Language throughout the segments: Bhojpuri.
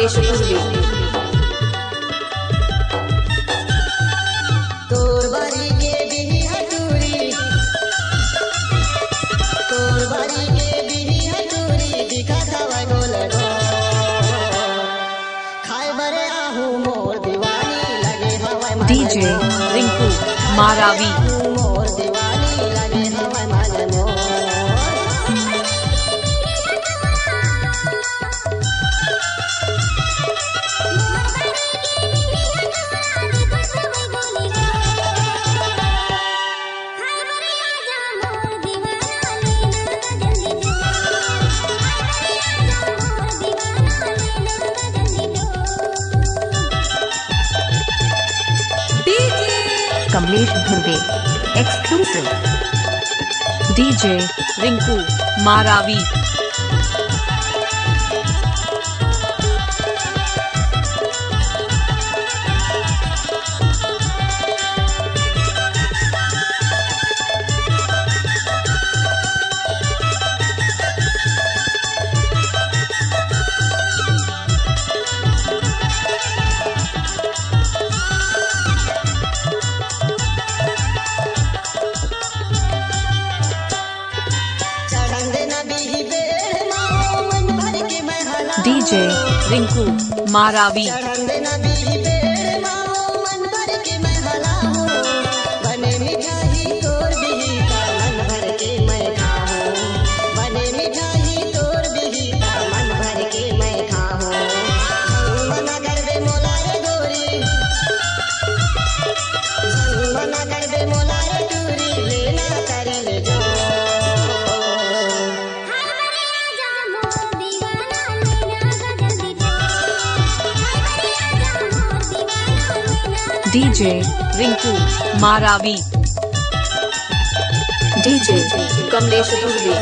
कमलेश पूर्वी। तोरबारी के बिही हटूरी, तोरबारी के बिही हटूरी, दिखा दवा गोल गो। खाए बरे आहू मोर दीवानी लगे हवाई माने डीजे रिंकू मारावी। मोर दीवानी लगे हवाई माने मोर। Kamlesh Purvi exclusive. DJ Rinku Marawi. DJ Rinku Marawi. DJ Rinku Marawi. DJ Kamlesh Purvi.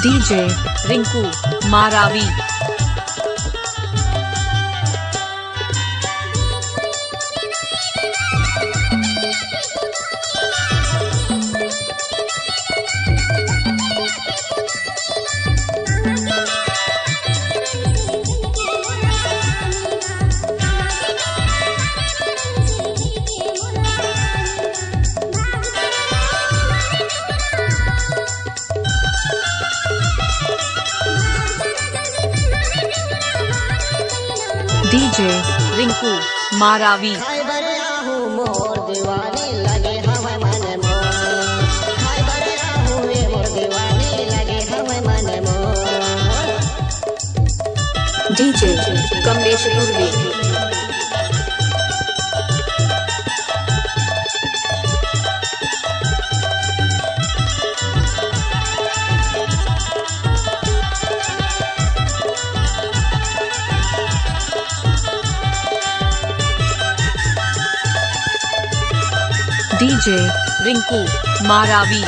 DJ Rinku Marawi. DJ Rinku Marawi. खाए बरे आहू मोर दीवानी लगे हवाई माने मोर। खाए बरे आहू ये मोर दीवानी लगे हवाई माने मोर। डीजे कमलेश पूर्वी। डीजे रिंकू मारावी।